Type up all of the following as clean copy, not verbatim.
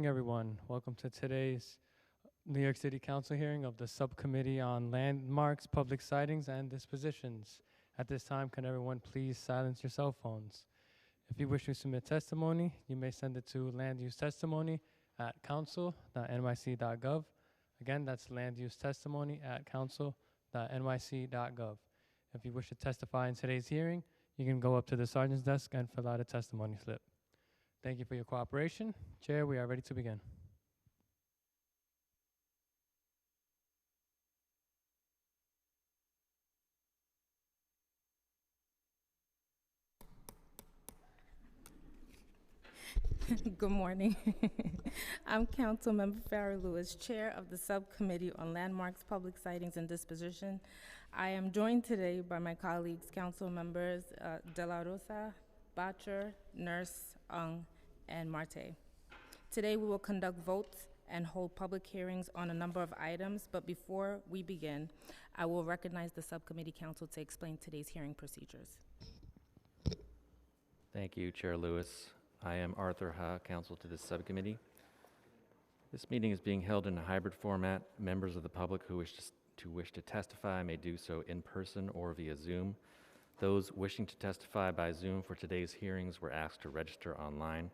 Everyone. Welcome to today's New York City Council hearing of the Subcommittee on Landmarks, Public Sightings, and Dispositions. At this time, can everyone please silence your cell phones? If you wish to submit testimony, you may send it to landusetestimony@council.nyc.gov. Again, that's landusetestimony@council.nyc.gov. If you wish to testify in today's hearing, you can go up to the sergeant's desk and fill out a testimony slip. Thank you for your cooperation. Chair, we are ready to begin. Good morning. I'm Councilmember Farrah Lewis, Chair of the Subcommittee on Landmarks, Public Sightings, and Disposition. I am joined today by my colleagues, Council Members De La Rosa, Batcher, Nurse, Ung, and Marte. Today we will conduct votes and hold public hearings on a number of items, but before we begin, I will recognize the Subcommittee Council to explain today's hearing procedures. Thank you, Chair Lewis. I am Arthur Ha, counsel to this subcommittee. This meeting is being held in a hybrid format. Members of the public who wish to testify may do so in person or via Zoom. Those wishing to testify by Zoom for today's hearings were asked to register online.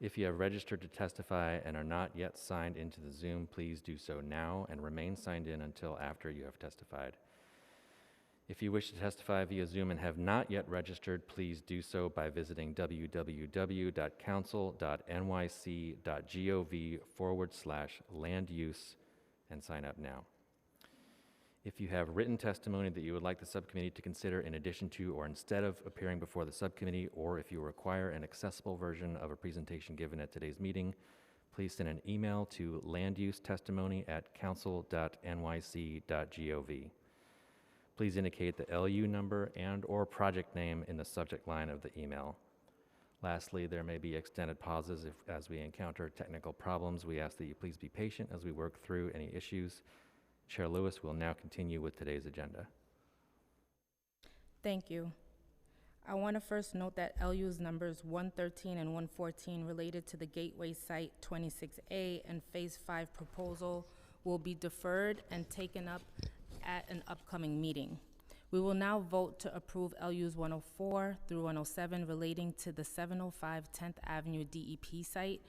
If you have registered to testify and are not yet signed into the Zoom, please do so now and remain signed in until after you have testified. If you wish to testify via Zoom and have not yet registered, please do so by visiting www.council.nyc.gov/land-use and sign up now. If you have written testimony that you would like the subcommittee to consider in addition to or instead of appearing before the subcommittee, or if you require an accessible version of a presentation given at today's meeting, please send an email to landusetestimony@council.nyc.gov. Please indicate the LU number and/or project name in the subject line of the email. Lastly, there may be extended pauses as we encounter technical problems. We ask that you please be patient as we work through any issues. Chair Lewis will now continue with today's agenda. Thank you. I want to first note that LU's numbers 113 and 114 related to the Gateway Site 26A and Phase 5 proposal will be deferred and taken up at an upcoming meeting. We will now vote to approve LUs 104 through 107 relating to the 705 10th Avenue DEP site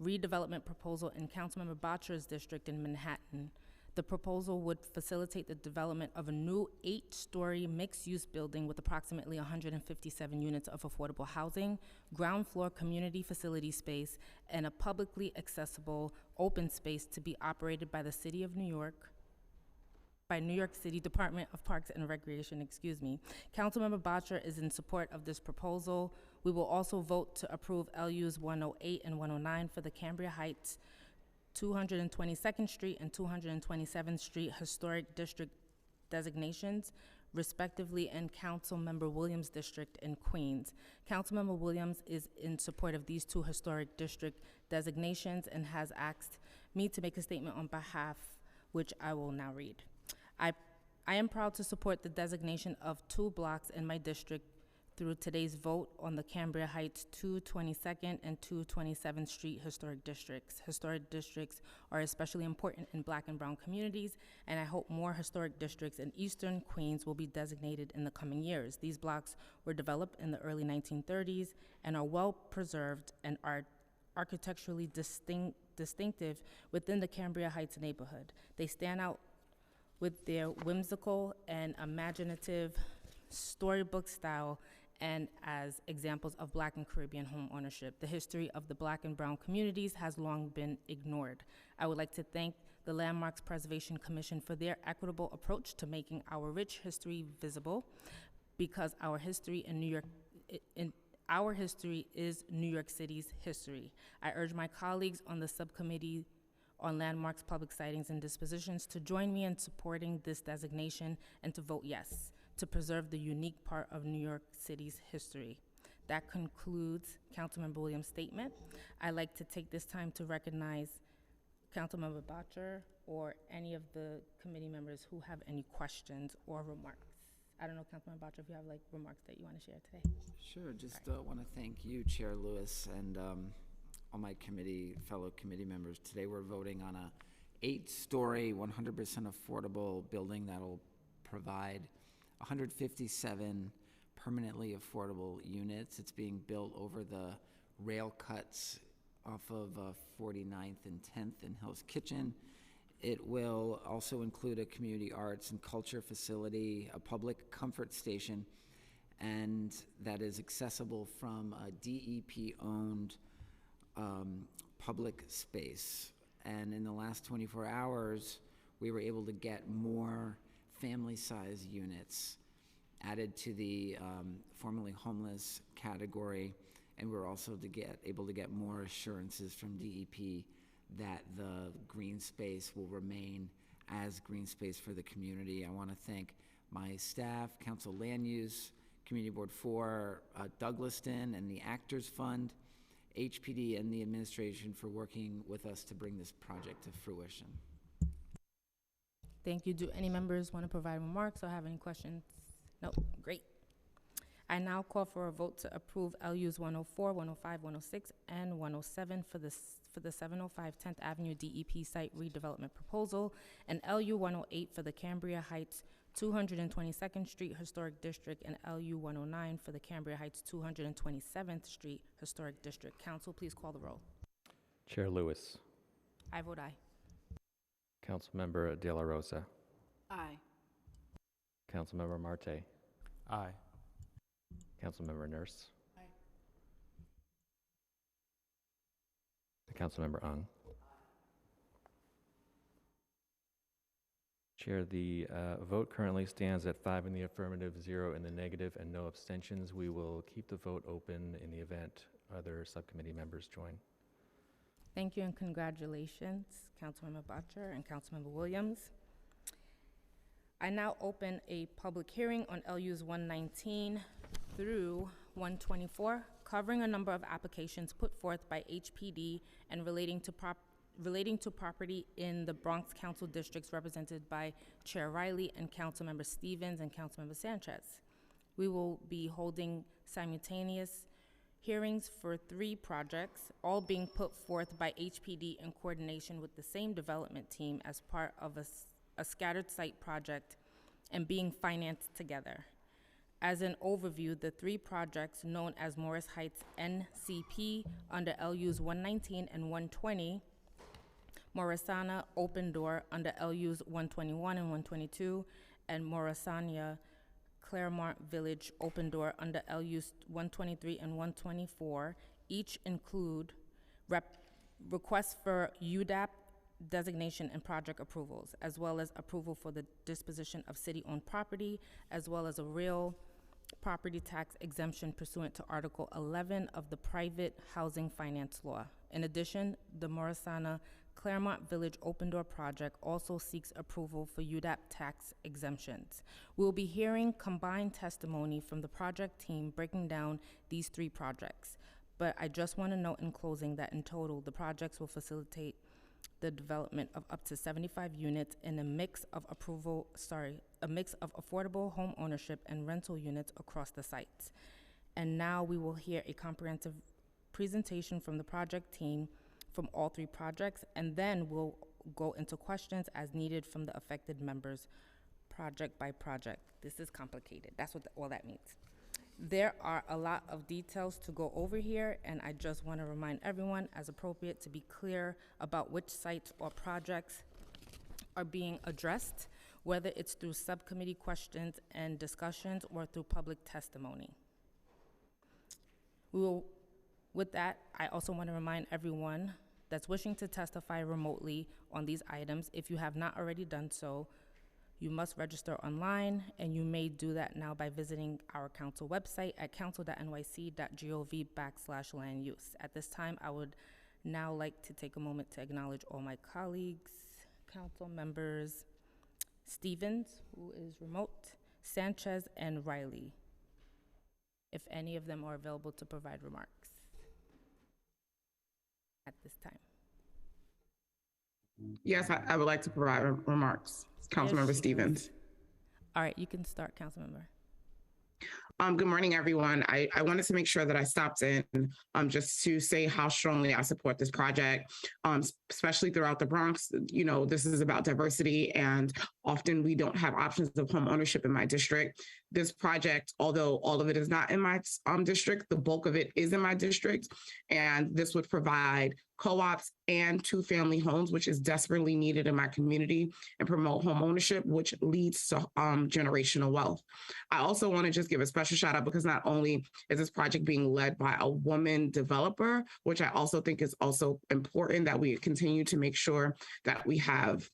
redevelopment proposal in Councilmember Batcher's district in Manhattan. The proposal would facilitate the development of a new 8-story mixed-use building with approximately 157 units of affordable housing, ground floor community facility space, and a publicly accessible open space to be operated by the City of New York, by New York City Department of Parks and Recreation, Councilmember Batcher is in support of this proposal. We will also vote to approve LUs 108 and 109 for the Cambria Heights 222nd Street and 227th Street Historic District designations, respectively, in Councilmember Williams' district in Queens. Councilmember Williams is in support of these two historic district designations and has asked me to make a statement on behalf, which I will now read. I am proud to support the designation of 2 blocks in my district through today's vote on the Cambria Heights 222nd and 227th Street historic districts. Historic districts are especially important in Black and Brown communities, and I hope more historic districts in Eastern Queens will be designated in the coming years. These blocks were developed in the early 1930s and are well preserved and are architecturally distinctive within the Cambria Heights neighborhood. They stand out with their whimsical and imaginative storybook style and as examples of Black and Caribbean home ownership. The history of the Black and Brown communities has long been ignored. I would like to thank the Landmarks Preservation Commission for their equitable approach to making our rich history visible, because our history in New York, our history is New York City's history. I urge my colleagues on the subcommittee on Landmarks, Public Sightings, and Dispositions to join me in supporting this designation and to vote yes to preserve the unique part of New York City's history. That concludes Councilmember Williams' statement. I'd like to take this time to recognize Councilmember Batcher or any of the committee members who have any questions or remarks. I don't know, Councilmember Batcher, if you have remarks that you want to share today. Sure, just want to thank you, Chair Lewis, and all my fellow committee members. Today we're voting on a 8-story, 100% affordable building that'll provide 157 permanently affordable units. It's being built over the rail cuts off of 49th and 10th in Hell's Kitchen. It will also include a community arts and culture facility, a public comfort station, and that is accessible from a DEP-owned public space. And in the last 24 hours, we were able to get more family-size units added to the formerly homeless category, and we're also able to get more assurances from DEP that the green space will remain as green space for the community. I want to thank my staff, Council Land Use, Community Board 4, Douglaston, and the Actors Fund, HPD, and the administration for working with us to bring this project to fruition. Thank you. Do any members want to provide remarks or have any questions? No, great. I now call for a vote to approve LUs 104, 105, 106, and 107 for the 705 10th Avenue DEP site redevelopment proposal, and LU 108 for the Cambria Heights 222nd Street Historic District, and LU 109 for the Cambria Heights 227th Street Historic District. Council, please call the roll. Chair Lewis. I vote aye. Councilmember De La Rosa. Aye. Councilmember Marte. Aye. Councilmember Nurse. Aye. Councilmember Ung. Chair, the vote currently stands at 5 in the affirmative, 0 in the negative, and no abstentions. We will keep the vote open in the event other subcommittee members join. Thank you and congratulations, Councilmember Butcher and Councilmember Williams. I now open a public hearing on LUs 119 through 124, covering a number of applications put forth by HPD and relating to property in the Bronx Council districts represented by Chair Riley and Councilmember Stevens and Councilmember Sanchez. We will be holding simultaneous hearings for 3 projects, all being put forth by HPD in coordination with the same development team as part of a scattered site project and being financed together. As an overview, the 3 projects known as Morris Heights NCP under LUs 119 and 120, Morrisania Open Door under LUs 121 and 122, and Morrisania Claremont Village Open Door under LUs 123 and 124, each include requests for UDAP designation and project approvals, as well as approval for the disposition of city-owned property, as well as a real property tax exemption pursuant to Article 11 of the Private Housing Finance Law. In addition, the Morrisania Claremont Village Open Door project also seeks approval for UDAP tax exemptions. We'll be hearing combined testimony from the project team breaking down these 3 projects. But I just want to note in closing that in total, the projects will facilitate the development of up to 75 units in a mix of affordable home ownership and rental units across the sites. And now we will hear a comprehensive presentation from the project team from all 3 projects, and then we'll go into questions as needed from the affected members, project by project. This is complicated. That's what all that means. There are a lot of details to go over here, and I just want to remind everyone, as appropriate, to be clear about which sites or projects are being addressed, whether it's through subcommittee questions and discussions or through public testimony. With that, I also want to remind everyone that's wishing to testify remotely on these items, if you have not already done so, you must register online, and you may do that now by visiting our council website at council.nyc.gov/land use. At this time, I would now like to take a moment to acknowledge all my colleagues, council members, Stevens, who is remote, Sanchez, and Riley, if any of them are available to provide remarks at this time. Yes, I would like to provide remarks. Councilmember Yes, Stevens. All right, you can start, Councilmember. Good morning, everyone. I wanted to make sure that I stopped in just to say how strongly I support this project, especially throughout the Bronx. You know, this is about diversity, and often we don't have options of home ownership in my district. This project, although all of it is not in my district, the bulk of it is in my district, and this would provide co-ops and two-family homes, which is desperately needed in my community, and promote home ownership, which leads to generational wealth. I also want to just give a special shout out because not only is this project being led by a woman developer, which I also think is also important that we continue to make sure that we have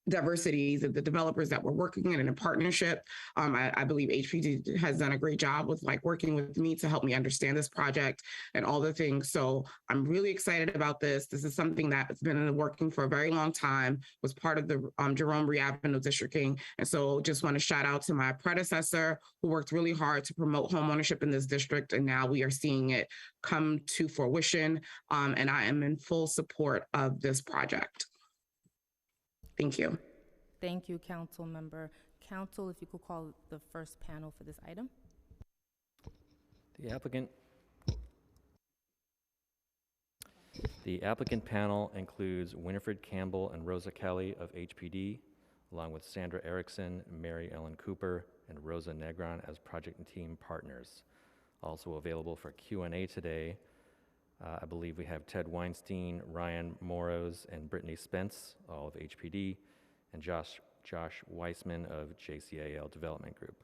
diversities of the developers that we're working in a partnership. I believe HPD has done a great job with like working with me to help me understand this project and all the things. So I'm really excited about this. This is something that's been working for a very long time, was part of the Jerome Reavenue districting. And so just want to shout out to my predecessor who worked really hard to promote home ownership in this district. And now we are seeing it come to fruition. And I am in full support of this project. Thank you. Thank you, Council Member. Council, if you could call the first panel for this item. The applicant panel includes Winifred Campbell and Rosa Kelly of HPD, along with Sandra Erickson, Mary Ellen Cooper, and Rosa Negron as project and team partners. Also available for Q&A today, I believe we have Ted Weinstein, Ryan Moros, and Brittany Spence, all of HPD, and Josh Weissman of JCAL Development Group.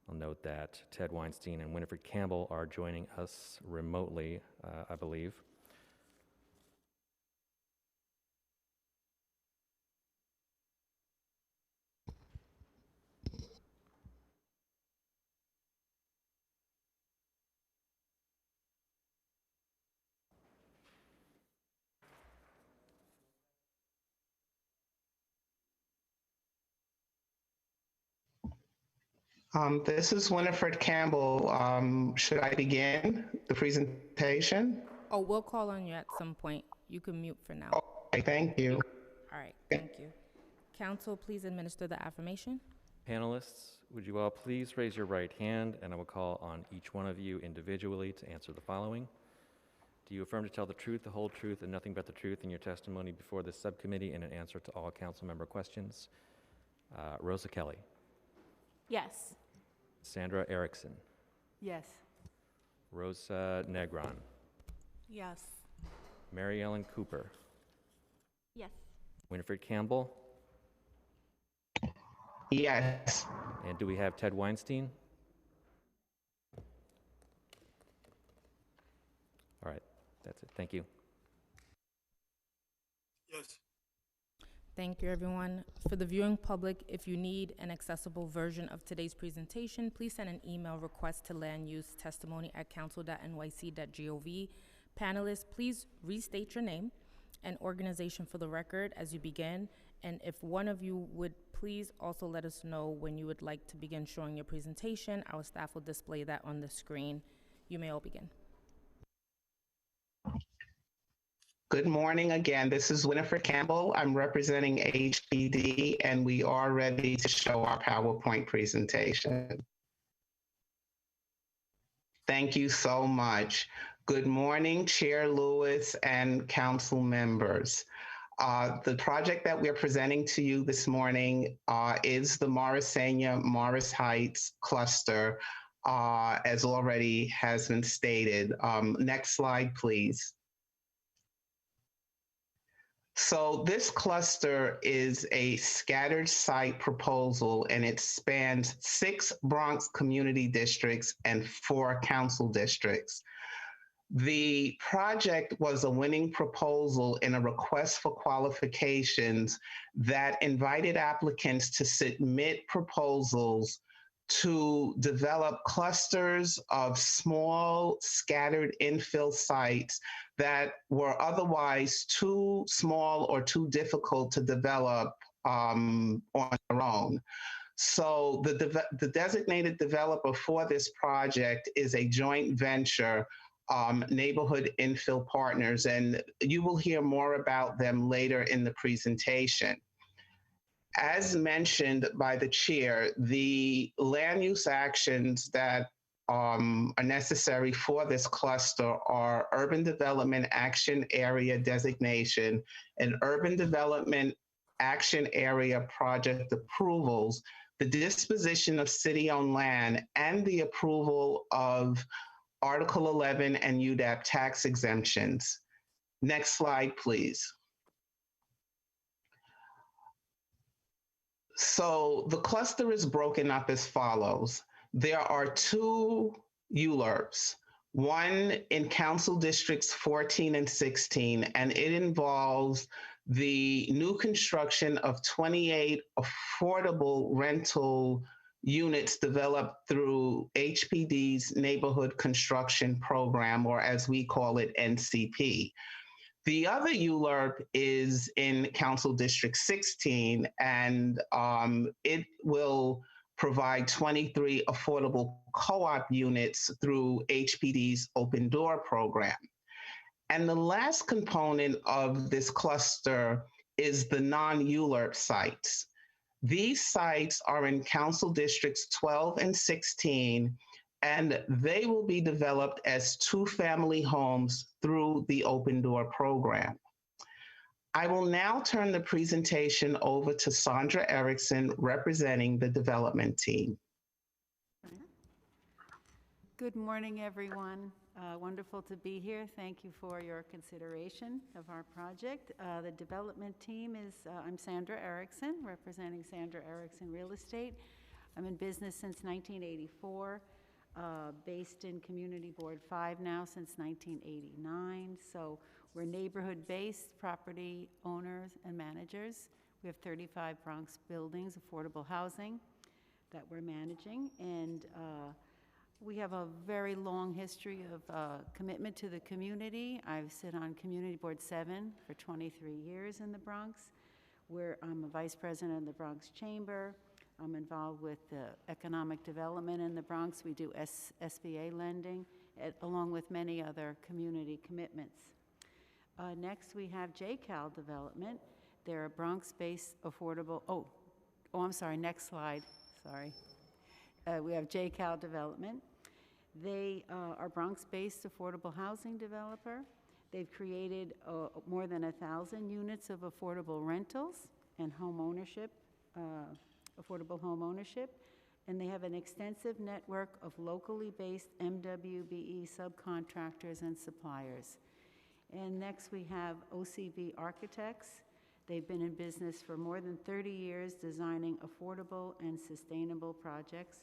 I'll note that Ted Weinstein and Winifred Campbell are joining us remotely, I believe. This is Winifred Campbell. Should I begin the presentation? Oh, we'll call on you at some point. You can mute for now. Okay, thank you. All right, thank you. Council, please administer the affirmation. Panelists, would you all please raise your right hand, and I will call on each one of you individually to answer the following. Do you affirm to tell the truth, the whole truth, and nothing but the truth in your testimony before this subcommittee and in answer to all council member questions? Rosa Kelly. Yes. Sandra Erickson. Yes. Rosa Negron. Yes. Mary Ellen Cooper. Yes. Winifred Campbell. Yes. And do we have Ted Weinstein? All right, that's it. Thank you. Yes. Thank you, everyone. For the viewing public, if you need an accessible version of today's presentation, please send an email request to landusetestimony@council.nyc.gov. Panelists, please restate your name and organization for the record as you begin. And if one of you would please also let us know when you would like to begin showing your presentation, our staff will display that on the screen. You may all begin. Good morning again. This is Winifred Campbell. I'm representing HPD, and we are ready to show our PowerPoint presentation. Thank you so much. Good morning, Chair Lewis and council members. The project that we're presenting to you this morning is the Morrisania-Morris Heights cluster, as already has been stated. Next slide, please. So this cluster is a scattered site proposal, and it spans 6 Bronx community districts and 4 council districts. The project was a winning proposal in a request for qualifications that invited applicants to submit proposals to develop clusters of small scattered infill sites that were otherwise too small or too difficult to develop on their own. So the designated developer for this project is a joint venture, Neighborhood Infill Partners, and you will hear more about them later in the presentation. as mentioned by the chair, the land use actions that are necessary for this cluster are urban development action area designation and urban development action area project approvals, the disposition of city-owned land, and the approval of Article 11 and UDAP tax exemptions. Next slide, please. So the cluster is broken up as follows. There are two ULURPs, one in Council Districts 14 and 16, and it involves the new construction of 28 affordable rental units developed through HPD's Neighborhood Construction Program, or as we call it, NCP. The other ULURP is in Council District 16, and it will provide 23 affordable co-op units through HPD's Open Door program. And the last component of this cluster is the non-ULURP sites. These sites are in Council Districts 12 and 16, and they will be developed as two-family homes through the Open Door program. I will now turn the presentation over to Sandra Erickson, representing the development team. Good morning, everyone. Wonderful to be here. Thank you for your consideration of our project. The development team is, I'm Sandra Erickson, representing Sandra Erickson Real Estate. I'm in business since 1984. Based in Community Board 5 now since 1989. So we're neighborhood-based property owners and managers. We have 35 Bronx buildings, affordable housing that we're managing. And we have a very long history of commitment to the community. I've sit on Community Board 7 for 23 years in the Bronx, where I'm a vice president of the Bronx Chamber. I'm involved with economic development in the Bronx. We do SBA lending, along with many other community commitments. Next, we have JCal Development. They're a Bronx-based affordable, I'm sorry, next slide, sorry. We have JCal Development. They are Bronx-based affordable housing developer. They've created more than 1,000 units of affordable rentals and home ownership, affordable home ownership, and they have an extensive network of locally based MWBE subcontractors and suppliers. And next we have OCV Architects. They've been in business for more than 30 years designing affordable and sustainable projects,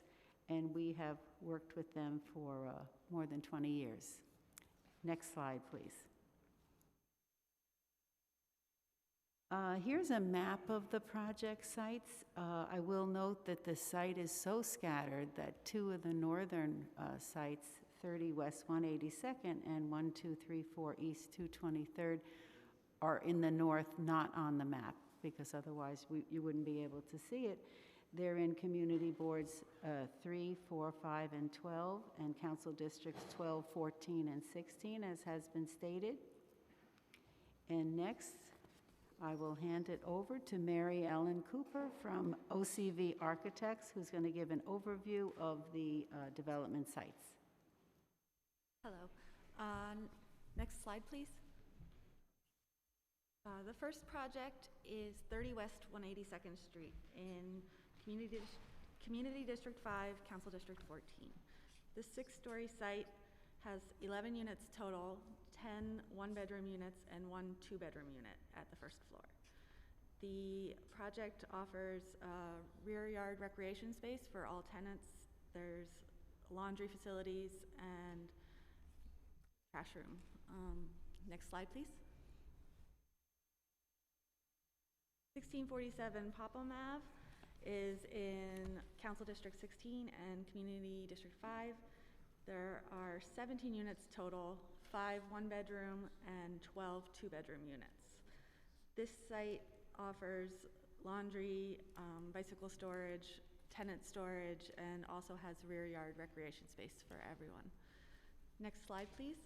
and we have worked with them for more than 20 years. Next slide, please. Here's a map of the project sites. I will note that the site is so scattered that two of the northern sites, 30 West 182nd and 1234 East 223rd, are in the north, not on the map, because otherwise you wouldn't be able to see it. They're in Community Boards 3, 4, 5, and 12, and Council Districts 12, 14, and 16, as has been stated. And next, I will hand it over to Mary Ellen Cooper from OCV Architects, who's going to give an overview of the development sites. Hello. Next slide, please. The first project is 30 West 182nd Street in Community District 5, Council District 14. This 6-story site has 11 units total, 10 one-bedroom units and 1 two-bedroom unit at the first floor. The project offers rear yard recreation space for all tenants. There's laundry facilities and trash room. Next slide, please. 1647 Popham Ave is in Council District 16 and Community District 5. There are 17 units total, 5 one-bedroom and 12 two-bedroom units. This site offers laundry, bicycle storage, tenant storage, and also has rear yard recreation space for everyone. Next slide, please.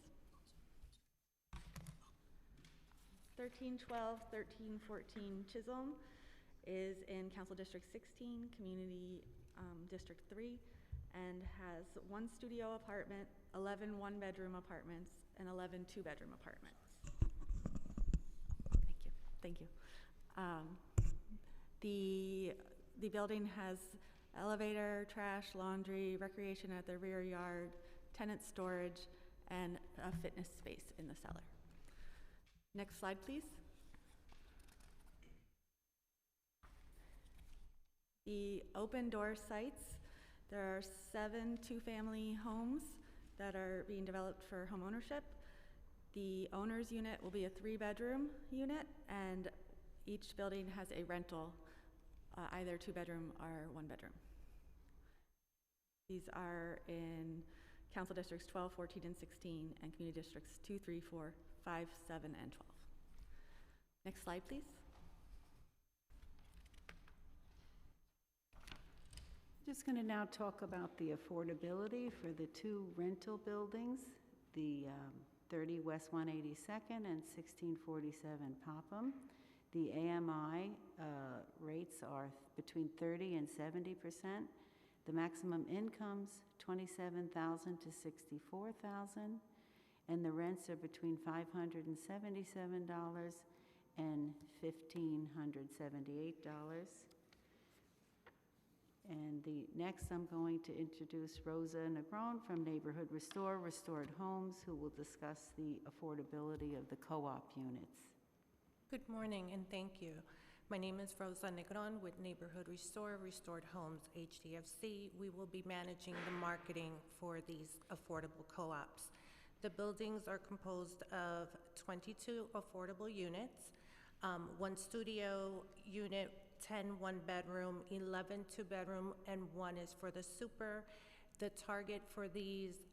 1312, 1314 Chisholm is in Council District 16, Community District 3, and has 1 studio apartment, 11 one-bedroom apartments, and 11 two-bedroom apartments. Thank you. The building has elevator, trash, laundry, recreation at the rear yard, tenant storage, and a fitness space in the cellar. Next slide, please. The open door sites, there are 7 two-family homes that are being developed for home ownership. The owner's unit will be a 3-bedroom unit, and each building has a rental, either 2-bedroom or 1-bedroom. These are in Council Districts 12, 14, and 16, and Community Districts 2, 3, 4, 5, 7, and 12. Next slide, please. Just going to now talk about the affordability for the 2 rental buildings, the 30 West 182nd and 1647 Popham. The AMI rates are between 30 and 70%. The maximum incomes, $27,000 to $64,000, and the rents are between $577 and $1,578. And next I'm going to introduce Rosa Negron from Neighborhood Restore, Restored Homes, who will discuss the affordability of the co-op units. Good morning and thank you. My name is Rosa Negron with Neighborhood Restore, Restored Homes, HDFC. We will be managing the marketing for these affordable co-ops. The buildings are composed of 22 affordable units, 1 studio unit, 10 one-bedroom, 11 two-bedroom, and 1 is for the super. The target for these,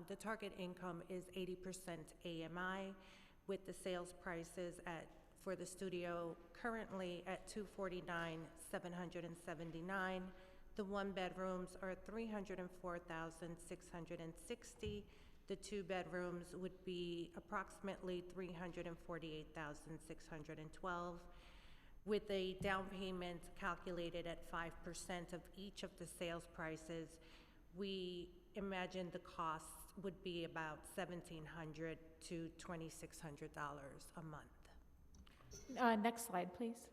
the target income is 80% AMI, with the sales prices for the studio currently at $249,779. The 1-bedrooms are $304,660. The 2-bedrooms would be approximately $348,612. With a down payment calculated at 5% of each of the sales prices, we imagine the costs would be about $1,700 to $2,600 a month. Next slide, please.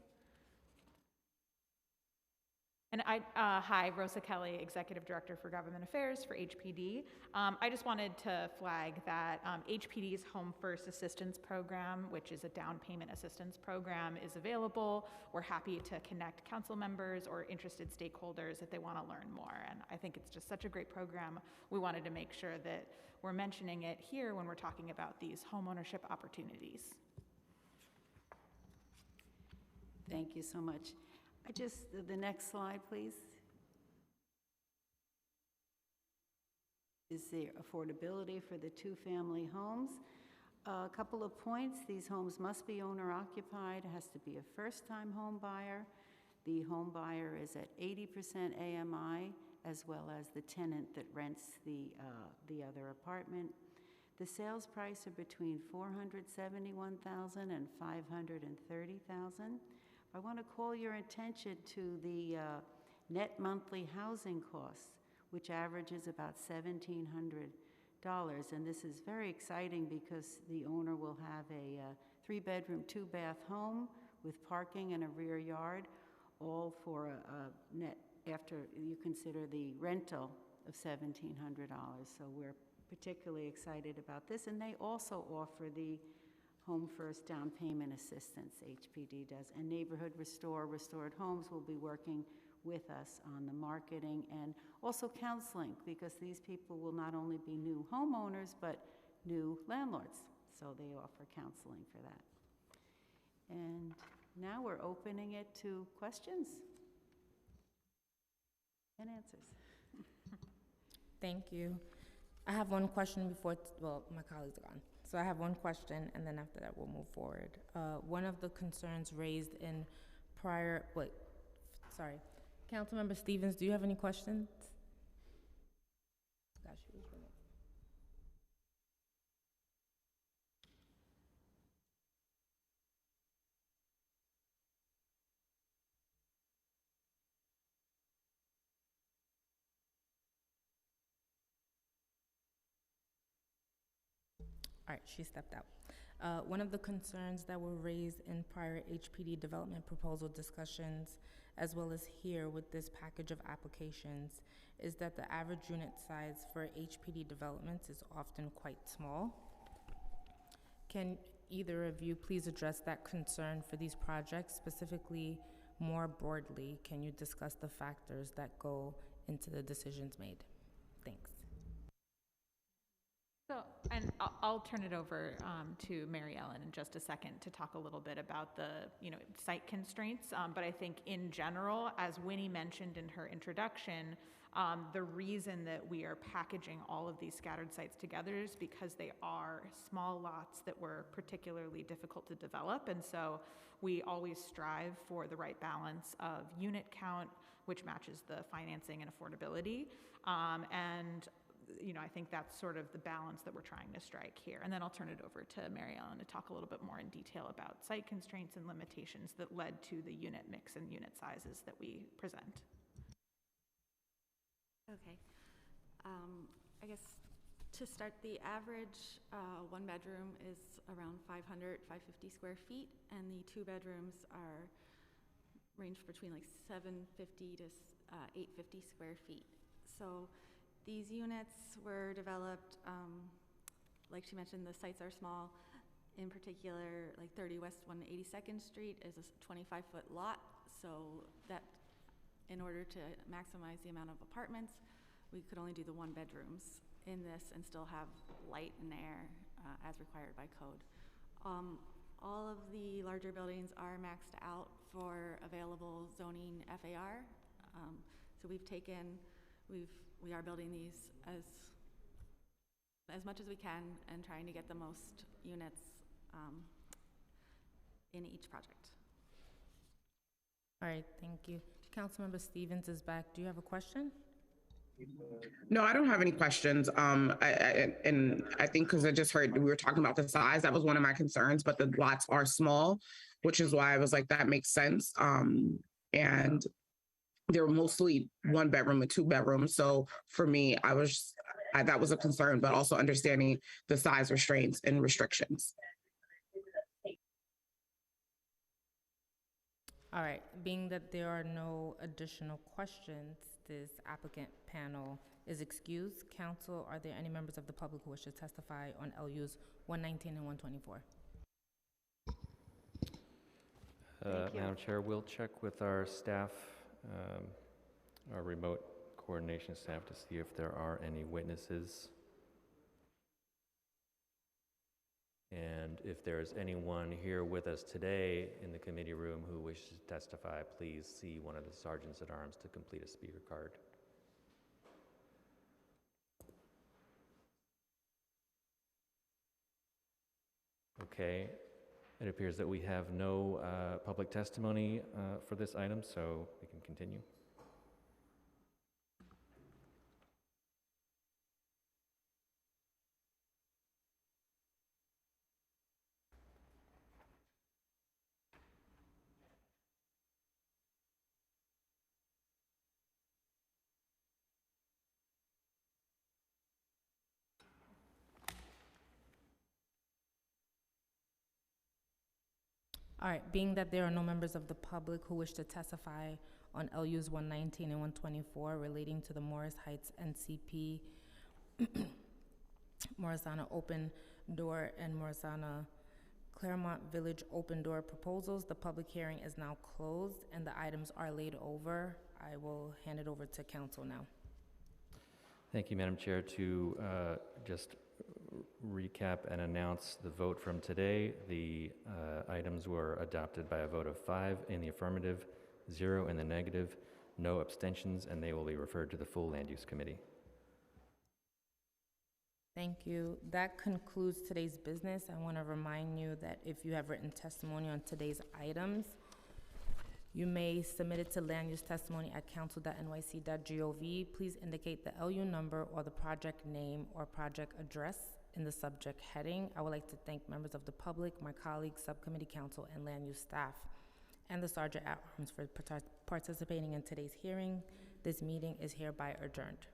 And hi, Rosa Kelly, Executive Director for Government Affairs for HPD. I just wanted to flag that HPD's Home First Assistance Program, which is a down payment assistance program, is available. We're happy to connect council members or interested stakeholders if they want to learn more. And I think it's just such a great program. We wanted to make sure that we're mentioning it here when we're talking about these homeownership opportunities. Thank you so much. The next slide, please. Is the affordability for the 2-family homes. A couple of points. These homes must be owner-occupied. It has to be a first-time home buyer. The home buyer is at 80% AMI, as well as the tenant that rents the other apartment. The sales price are between $471,000 and $530,000. I want to call your attention to the net monthly housing costs, which averages about $1,700. And this is very exciting because the owner will have a 3-bedroom, 2-bath home with parking and a rear yard, all for a net, after you consider the rental of $1,700. So we're particularly excited about this. And they also offer the Home First down payment assistance, HPD does. And Neighborhood Restore, Restored Homes will be working with us on the marketing and also counseling, because these people will not only be new homeowners, but new landlords. So they offer counseling for that. And now we're opening it to questions and answers. Thank you. I have one question before, well, my colleagues are gone. So I have one question, and then after that, we'll move forward. One of the concerns raised in Councilmember Stevens, do you have any questions? Gosh, she was remote. All right, she stepped out. One of the concerns that were raised in prior HPD development proposal discussions, as well as here with this package of applications, is that the average unit size for HPD developments is often quite small. Can either of you please address that concern for these projects? Specifically, more broadly, can you discuss the factors that go into the decisions made? Thanks. So, and I'll turn it over to Mary Ellen in just a second to talk a little bit about the, site constraints. But I think in general, as Winnie mentioned in her introduction, the reason that we are packaging all of these scattered sites together is because they are small lots that were particularly difficult to develop. And so we always strive for the right balance of unit count, which matches the financing and affordability. I think that's sort of the balance that we're trying to strike here. And then I'll turn it over to Mary Ellen to talk a little bit more in detail about site constraints and limitations that led to the unit mix and unit sizes that we present. Okay. I guess to start, the average one bedroom is around 550 square feet, and the two bedrooms range between like 750 to 850 square feet. So these units were developed, like she mentioned, the sites are small. In particular, like 30 West 182nd Street is a 25-foot lot, so that in order to maximize the amount of apartments, we could only do the one bedrooms in this and still have light and air as required by code. All of the larger buildings are maxed out for available zoning FAR. So we are building these as much as we can and trying to get the most units in each project. All right, thank you. Councilmember Stevens is back. Do you have a question? No, I don't have any questions. I think because I just heard we were talking about the size, that was one of my concerns, but the lots are small, which is why I was like, that makes sense. And they're mostly one bedroom and two bedrooms. So for me, that was a concern, but also understanding the size restraints and restrictions. All right, being that there are no additional questions, this applicant panel is excused. Council, are there any members of the public who wish to testify on LUs 119 and 124? Madam Chair, we'll check with our staff, our remote coordination staff, to see if there are any witnesses. And if there's anyone here with us today in the committee room who wishes to testify, please see one of the sergeants at arms to complete a speaker card. Okay, it appears that we have no public testimony for this item, so we can continue. All right, being that there are no members of the public who wish to testify on LUs 119 and 124 relating to the Morris Heights NCP, Morrisana Open Door and Morrisana Claremont Village Open Door proposals, the public hearing is now closed and the items are laid over. I will hand it over to council now. Thank you, Madam Chair. To just recap and announce the vote from today, the items were adopted by a vote of 5 in the affirmative, 0 in the negative, no abstentions, and they will be referred to the full Land Use Committee. Thank you. That concludes today's business. I want to remind you that if you have written testimony on today's items, you may submit it to landusetestimony@council.nyc.gov. Please indicate the LU number or the project name or project address in the subject heading. I would like to thank members of the public, my colleagues, subcommittee council, and land use staff, and the Sergeant at Arms for participating in today's hearing. This meeting is hereby adjourned.